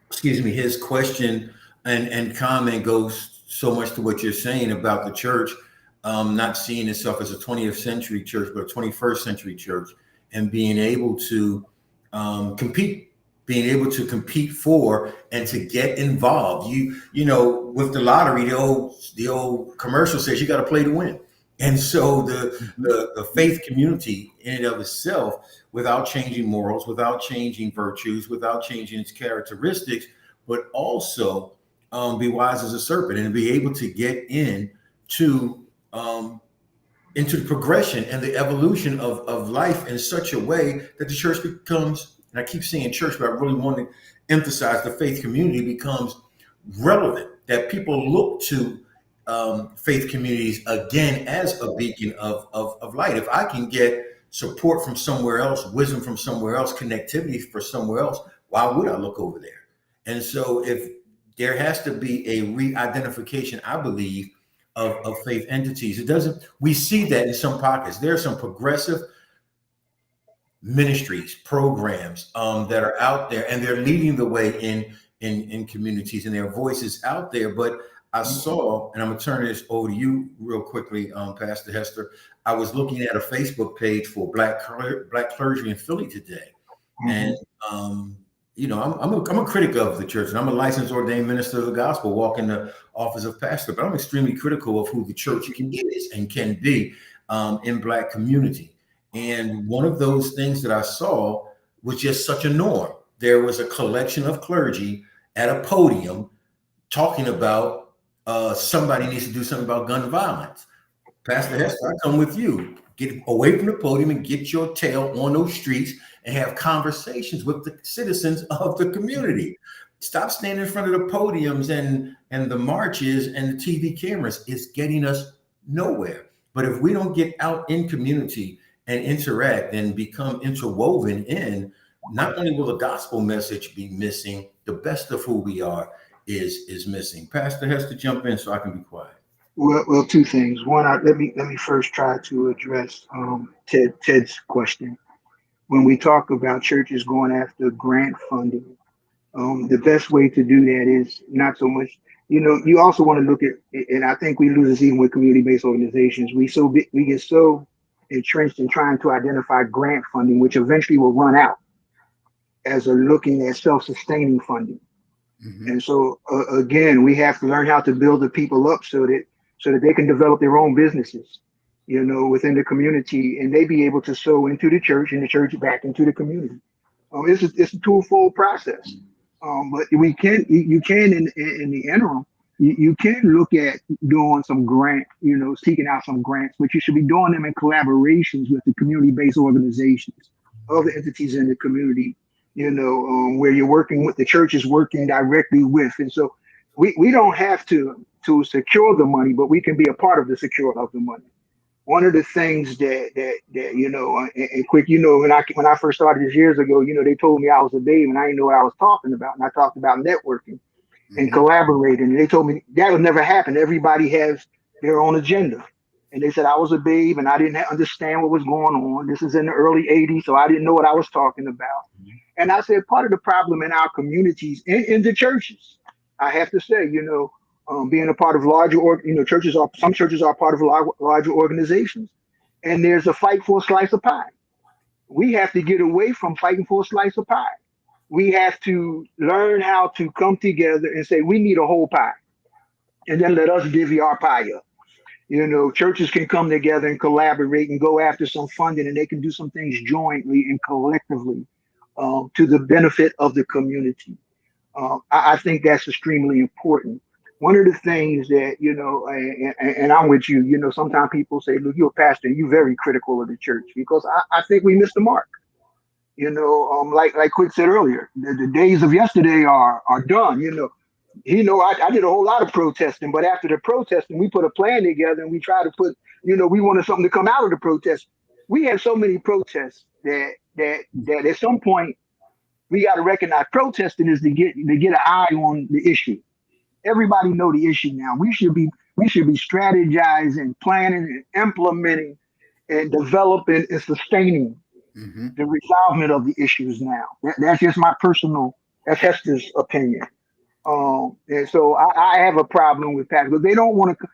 excuse me, his question and comment goes so much to what you're saying about the church not seeing itself as a 20th century church, but a 21st century church, and being able to compete, being able to compete for and to get involved. You know, with the lottery, the old commercial says you got to play to win. And so the faith community in and of itself, without changing morals, without changing virtues, without changing its characteristics, but also be wise as a serpent and be able to get to um, into the progression and the evolution of life in such a way that the church becomes, and I keep saying church, but I really want to emphasize the faith community becomes relevant, that people look to faith communities again as a beacon of light. If I can get support from somewhere else, wisdom from somewhere else, connectivity for somewhere else, why would I look over there? And so if there has to be a re-identification, I believe, of faith entities. It doesn't, we see that in some pockets. There are some progressive ministries, programs that are out there, and they're leading the way in communities, and their voices out there. But I saw, and I'm gonna turn this over to you real quickly, Pastor Hester. I was looking at a Facebook page for black clergy in Philly today, and Mhm. um, I'm a critic of the church, and I'm a licensed ordained minister of the gospel, walk in the office of pastor. But I'm extremely critical of who the church is and can be in black community. And one of those things that I saw was just such a norm. There was a collection of clergy at a podium talking about somebody needs to do something about gun violence. Pastor Hester, I come with you. Get away from the podium and get your tail on those streets and have conversations with the citizens of the community. Stop standing in front of the podiums and the marches and the TV cameras. It's getting us nowhere. But if we don't get out in community and interact and become interwoven in, not only will the gospel message be missing, the best of who we are is missing. Pastor Hester, jump in so I can be quiet. Well, two things. One, let me first try to address Ted's question. When we talk about churches going after grant funding, the best way to do that is not so much. You also want to look at, and I think we lose this even with community-based organizations. We get so entrenched in trying to identify grant funding, which eventually will run out, as a looking at self-sustaining funding. Mm-hmm. And so again, we have to learn how to build the people up so that they can develop their own businesses, within the community, and they be able to sow into the church and the church back into the community. It's a twofold process. But you can in the interim, you can look at doing some grant, seeking out some grants, but you should be doing them in collaborations with the community-based organizations, other entities in the community, where you're working with the church is working directly with. And so we don't have to secure the money, but we can be a part of the secure of the money. One of the things that and quick, when I first started this years ago, they told me I was a babe and I didn't know what I was talking about, and I talked about networking and Mm-hmm. collaborating, and they told me that would never happen. Everybody has their own agenda, and they said I was a babe and I didn't understand what was going on. This is in the early '80s, so I didn't know what I was talking about. And I said part of the problem in our communities, in the churches, I have to say, being a part of larger, churches are some churches are part of larger organizations, and there's a fight for a slice of pie. We have to get away from fighting for a slice of pie. We have to learn how to come together and say we need a whole pie, and then let us divvy our pie up. Churches can come together and collaborate and go after some funding, and they can do some things jointly and collectively, to the benefit of the community. I think that's extremely important. One of the things that, and I'm with you, sometimes people say, look, you're a pastor, and you're very critical of the church, because I think we missed the mark. Like Quick said earlier, the days of yesterday are done. I did a whole lot of protesting, but after the protesting, we put a plan together and we try to put, we wanted something to come out of the protest. We had so many protests that at some point we got to recognize protesting is to get an eye on the issue. Everybody know the issue now. We should be strategizing, planning, and implementing, and developing and sustaining Mm-hmm. the resolvement of the issues now. That's just my personal. That's Hester's opinion. And so I have a problem with pastors because they don't want to.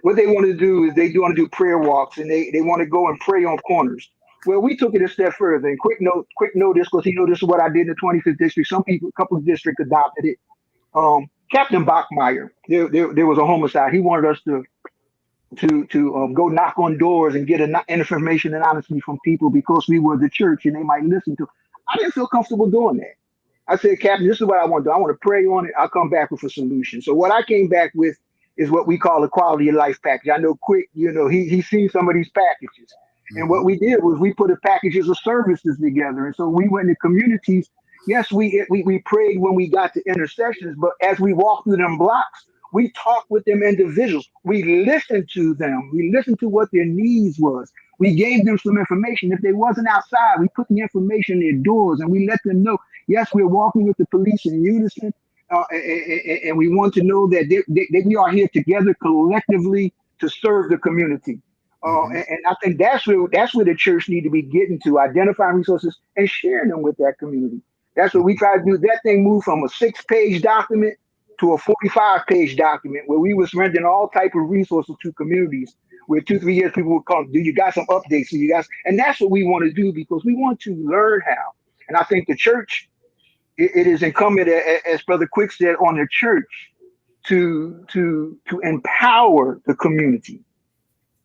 What they want to do is they want to do prayer walks, and they want to go and pray on corners. Well, we took it a step further. And quick notice, because this is what I did in the 25th district. A couple of districts adopted it. Captain Bachmeyer, there was a homicide. He wanted us to go knock on doors and get information and honesty from people because we were the church and they might listen to. I didn't feel comfortable doing that. I said, Captain, this is what I want to do. I want to pray on it. I'll come back with a solution. So what I came back with is what we call a quality of life package. I know Quick, he's seen some of these packages. And Mm-hmm. what we did was we put a packages of services together. And so we went to communities. Yes, we prayed when we got to intercessions, but as we walked through them blocks, we talked with them individuals. We listened to them. We listened to what their needs was. We gave them some information. If they wasn't outside, we put the information in their doors and we let them know, yes, we're walking with the police in unison. And we want to know that we are here together collectively to serve the community. Mm-hmm. And I think that's where the church need to be getting to, identifying resources and sharing them with that community. That's what we try to do. That thing moved from a 6-page document to a 45-page document where we was rendering all type of resources to communities. Where 2-3 years people would come, do you got some updates? So you guys, and that's what we want to do because we want to learn how. And I think the church, it is incumbent, as Brother Quick said, on the church to empower the community.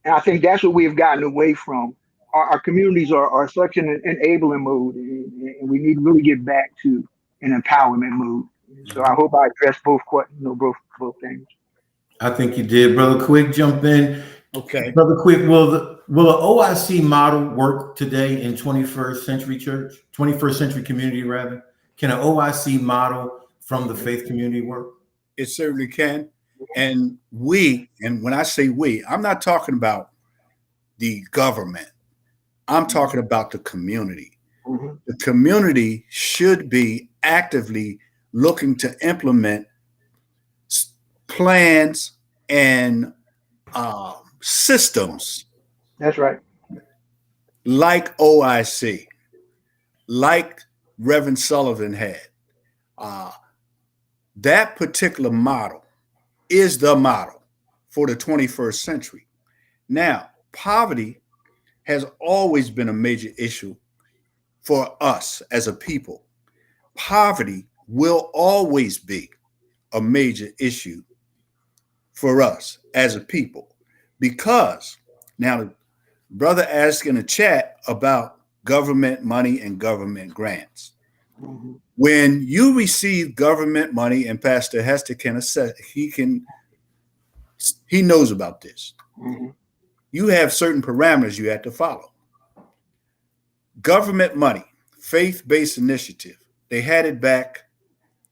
And I think that's what we have gotten away from. Our communities are such an enabling mode, and we need to really get back to an empowerment mode. So I hope I addressed both things. I think you did, brother. Quick, jump in, Okay. brother. Quick, will the OIC model work today in 21st century church, 21st century community rather? Can an OIC model from the faith community work? It certainly can. And when I say we, I'm not talking about the government. I'm talking about the community. Mm-hmm. The community should be actively looking to implement plans and systems That's right. like OIC, like Reverend Sullivan had. Uh, that particular model is the model for the 21st century. Now, poverty has always been a major issue for us as a people. Poverty will always be a major issue for us as a people because now the brother asked in the chat about government money and government grants. Mm-hmm. When you receive government money, and Pastor Hester can assess, he knows about this. Mm-hmm. You have certain parameters you have to follow. Government money, faith-based initiative. They had it back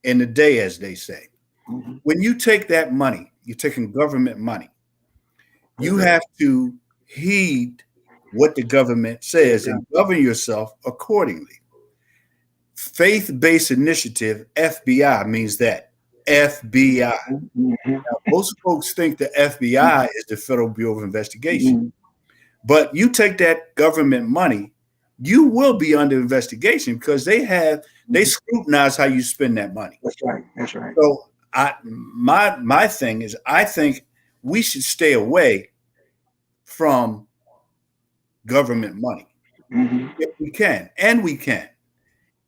in the day, as they say. Mm-hmm. When you take that money, you're taking government money. You have to heed what the government says and govern yourself accordingly. Faith-based initiative, FBI, means that. FBI. Mm-hmm. Now, most folks think the FBI is the Federal Bureau of Investigation. Mm-hmm. But you take that government money, you will be under investigation because they scrutinize how you spend that money. That's right. That's right. So my thing is, I think we should stay away from government money Mm-hmm. if we can, and we can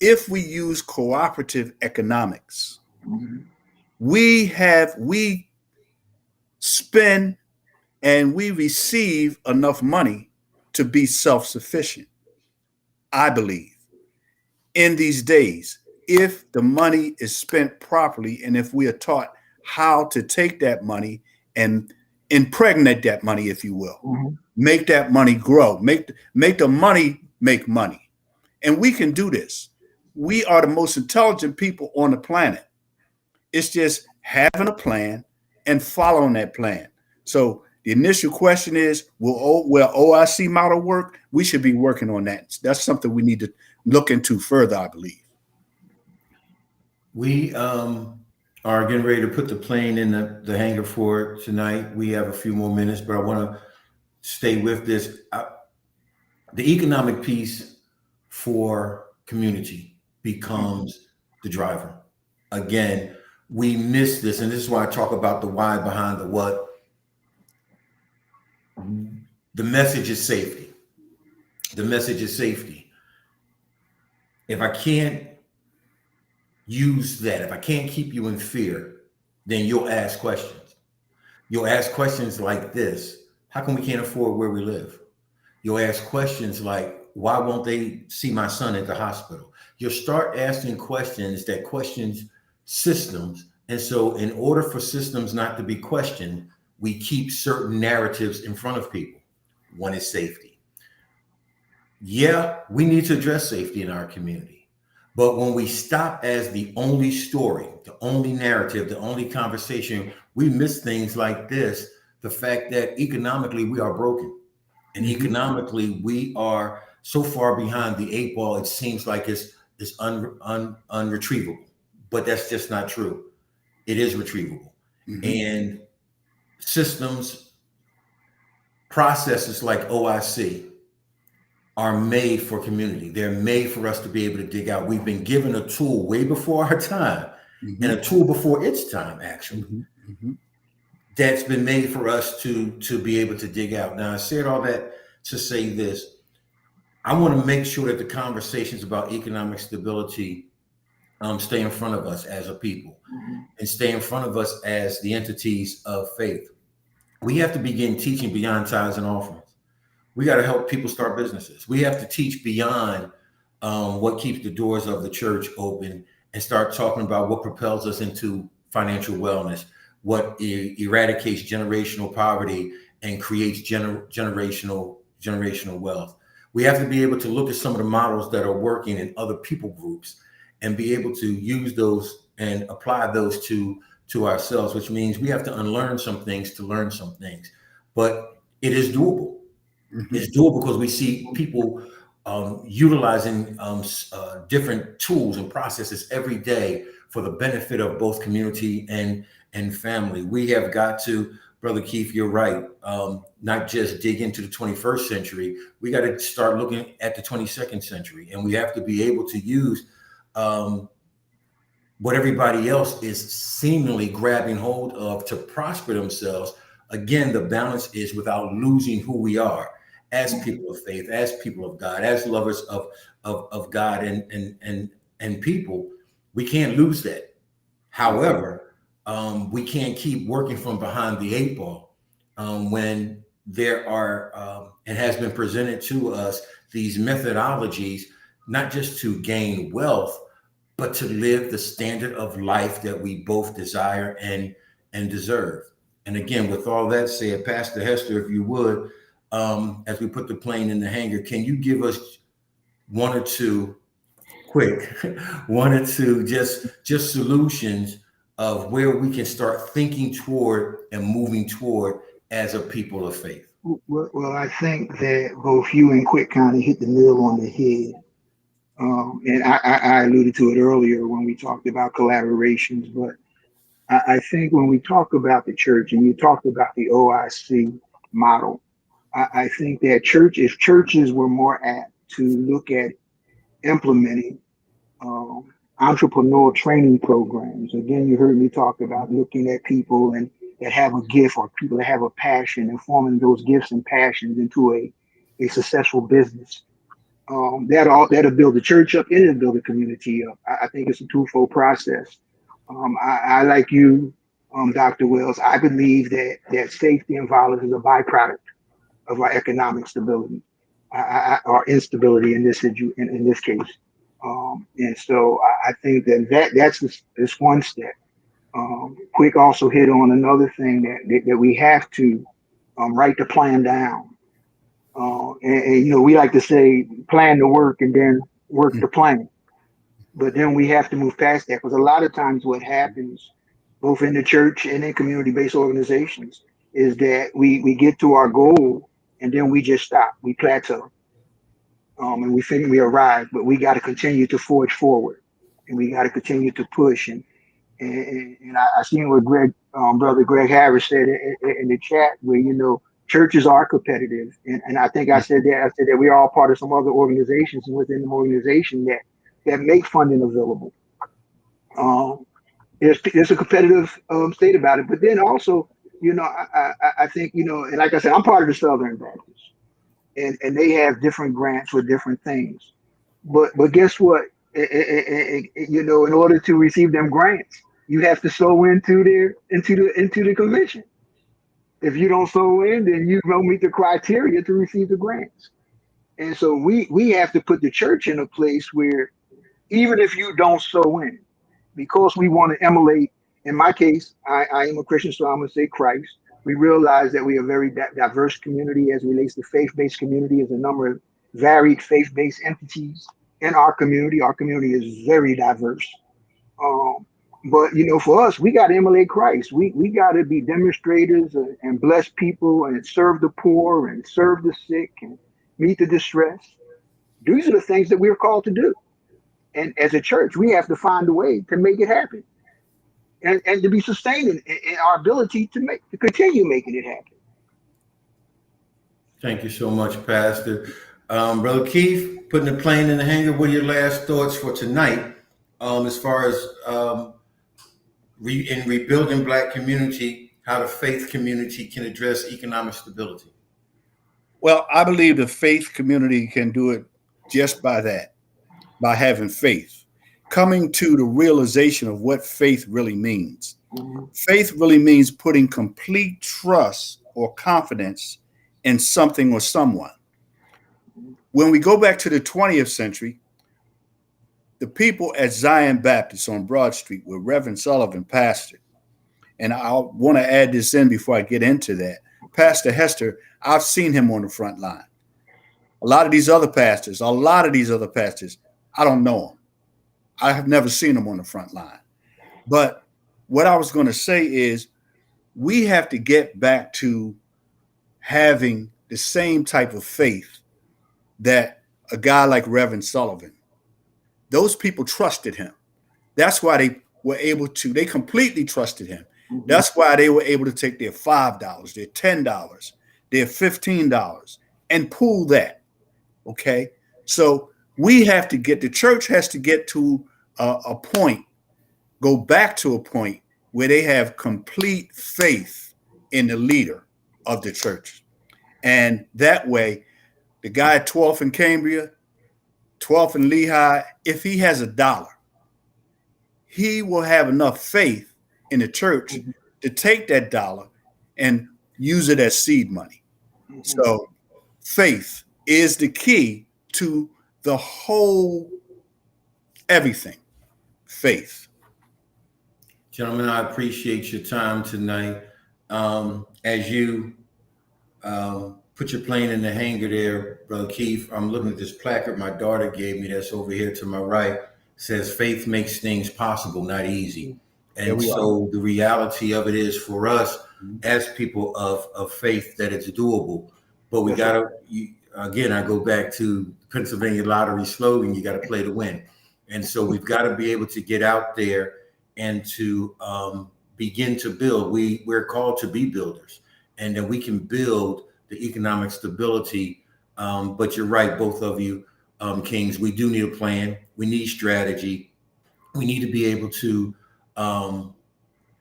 if we use cooperative economics. Mm-hmm. We spend and we receive enough money to be self-sufficient. I believe in these days, if the money is spent properly and if we are taught how to take that money and impregnate that money, if you will, Mm-hmm. make that money grow, make the money make money. And we can do this. We are the most intelligent people on the planet. It's just having a plan and following that plan. So the initial question is, will OIC model work? We should be working on that. That's something we need to look into further, I believe. We are getting ready to put the plane in the hangar for tonight. We have a few more minutes, but I want to stay with this. The economic piece for community becomes the driver. Again, we miss this, and this is why I talk about the why behind the what. The message is safety. The message is safety. If I can't use that, if I can't keep you in fear, then you'll ask questions. You'll ask questions like this: how come we can't afford where we live? You'll ask questions like, why won't they see my son at the hospital? You'll start asking questions that questions systems. And so in order for systems not to be questioned, we keep certain narratives in front of people. One is safety. Yeah, we need to address safety in our community. But when we stop as the only story, the only narrative, the only conversation, we miss things like this. The fact that economically we are broken. And economically, we are so far behind the eight ball, it seems like it's unretrievable. But that's just not true. It is retrievable. Mm-hmm. And systems, processes like OIC are made for community. They're made for us to be able to dig out. We've been given a tool way before our time, mm-hmm. and a tool before its time, actually. Mm-hmm. That's been made for us to be able to dig out. Now, I said all that to say this. I want to make sure that the conversations about economic stability stay in front of us as a people, mm-hmm. and stay in front of us as the entities of faith. We have to begin teaching beyond tithes and offerings. We got to help people start businesses. We have to teach beyond what keeps the doors of the church open and start talking about what propels us into financial wellness, what eradicates generational poverty and creates generational wealth. We have to be able to look at some of the models that are working in other people groups and be able to use those and apply those to ourselves, which means we have to unlearn some things to learn some things. But it is doable. Mm-hmm. It's doable because we see people utilizing different tools and processes every day for the benefit of both community and family. We have got to Brother Keith, you're right. Not just dig into the 21st century. We got to start looking at the 22nd century, and we have to be able to use um, what everybody else is seemingly grabbing hold of to prosper themselves. Again, the balance is without losing who we are as people of faith, as people of God, as lovers of God and people. We can't lose that. However, we can't keep working from behind the eight ball when there are, it has been presented to us these methodologies, not just to gain wealth, but to live the standard of life that we both desire and deserve. And again, with all that said, Pastor Hester, if you would, as we put the plane in the hangar, can you give us one or two quick, one or two just solutions of where we can start thinking toward and moving toward as a people of faith? Well, I think that both you and Quick kind of hit the nail on the head. And I alluded to it earlier when we talked about collaborations, but I think when we talk about the church and you talked about the OIC model, I think that if churches were more apt to look at implementing entrepreneurial training programs. Again, you heard me talk about looking at people and that have a gift or people that have a passion and forming those gifts and passions into a successful business. That'll build the church up and it'll build the community up. I think it's a twofold process. I like you, Dr. Wells. I believe that safety and violence is a byproduct of our economic stability, or instability in in this case. And so I think that's this one step. Quick also hit on another thing that we have to write the plan down. And we like to say plan the work and then work the plan. But then we have to move past that because a lot of times what happens, both in the church and in community-based organizations, is that we get to our goal and then we just stop, we plateau, and we think we arrived, but we got to continue to forge forward, and we got to continue to push. And I seen what brother Greg Harris said in the chat, where churches are competitive, and I think I said that we are all part of some other organizations, and within the organization that make funding available. There's a competitive state about it, but then also, I think, and like I said, I'm part of the Southern Baptist, and they have different grants for different things, but guess what? In order to receive them grants, you have to sow into the convention. If you don't sow in, then you don't meet the criteria to receive the grants. And so we have to put the church in a place where even if you don't sow in, because we want to emulate, in my case, I am a Christian, so I'm going to say Christ. We realize that we are a very diverse community as it relates to faith-based community. There's a number of varied faith-based entities in our community. Our community is very diverse. But for us, we got to emulate Christ. We got to be demonstrators and bless people and serve the poor and serve the sick and meet the distressed. These are the things that we're called to do. And as a church, we have to find a way to make it happen and to be sustained in our ability to continue making it happen. Thank you so much, Pastor. Brother Keith, putting the plane in the hangar, what are your last thoughts for tonight as far as in rebuilding Black community, how the faith community can address economic stability? Well, I believe the faith community can do it just by that, by having faith, coming to the realization of what faith really means. Mm-hmm. Faith really means putting complete trust or confidence in something or someone. When we go back to the 20th century, the people at Zion Baptist on Broad Street, where Reverend Sullivan pastored, and I want to add this in before I get into that. Pastor Hester, I've seen him on the front line. A lot of these other pastors, I don't know them. I have never seen them on the front line. But what I was going to say is we have to get back to having the same type of faith that a guy like Reverend Sullivan, those people trusted him. That's why they were able to, they completely trusted him. That's why they were able to take their $5, their $10, their $15 and pool that. Okay. So we have to the church has to get to a point, go back to a point where they have complete faith in the leader of the church. And that way, the guy at 12th in Cambria, 12th in Lehigh, if he has $1, he will have enough faith in the church to take that dollar and use it as seed money. So faith is the key to the whole everything. Faith. Gentlemen, I appreciate your time tonight. As you put your plane in the hangar there, Brother Keith, I'm looking at this placard my daughter gave me that's over here to my right. It says, faith makes things possible, not easy. And so the reality of it is for us as people of faith that it's doable. But we got to, again, I go back to Pennsylvania lottery slogan, you got to play to win. And so we've got to be able to get out there and to begin to build. We're called to be builders, and then we can build the economic stability. But you're right, both of you, Kings, we do need a plan. We need strategy. We need to be able to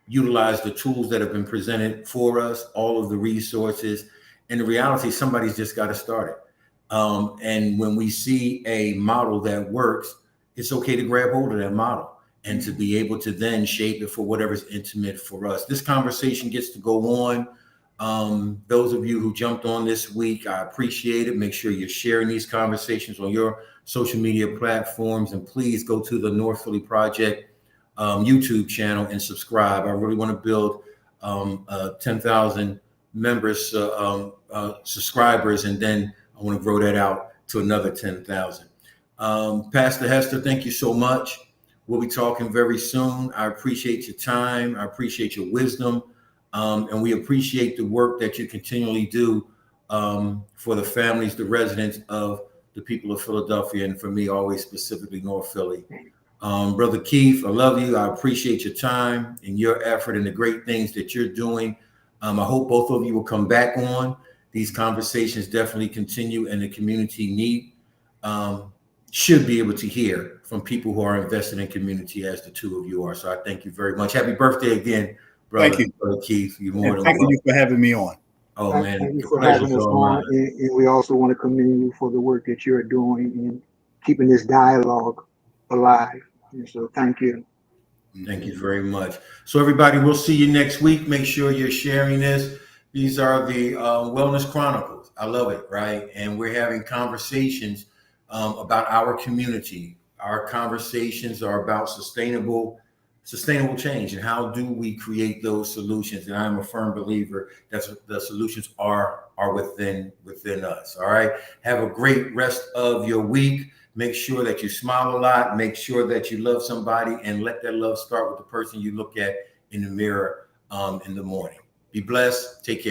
utilize the tools that have been presented for us, all of the resources. And the reality, somebody's just got to start it. And when we see a model that works, it's okay to grab hold of that model and to be able to then shape it for whatever's intimate for us. This conversation gets to go on. Those of you who jumped on this week, I appreciate it. Make sure you're sharing these conversations on your social media platforms, and please go to the North Philly Project YouTube channel and subscribe. I really want to build 10,000 members, subscribers, and then I want to grow that out to another 10,000. Pastor Hester, thank you so much. We'll be talking very soon. I appreciate your time. I appreciate your wisdom. And we appreciate the work that you continually do for the families, the residents of the people of Philadelphia, and for me, always specifically North Philly. Brother Keith, I love you. I appreciate your time and your effort and the great things that you're doing. I hope both of you will come back on. These conversations definitely continue, and the community should be able to hear from people who are invested in community as the two of you are. So I thank you very much. Happy birthday again, brother. Thank you, Brother Keith. You're more than thank welcome. you for having me on. Oh, man. Thank you for having us on. And we also want to commend you for the work that you're doing in keeping this dialogue alive. And so thank you. Thank you very much. So everybody, we'll see you next week. Make sure you're sharing this. These are the Wellness Chronicles. I love it, right? And we're having conversations about our community. Our conversations are about sustainable change, and how do we create those solutions. And I'm a firm believer that the solutions are within us. All right. Have a great rest of your week. Make sure that you smile a lot. Make sure that you love somebody, and let that love start with the person you look at in the mirror in the morning. Be blessed. Take care.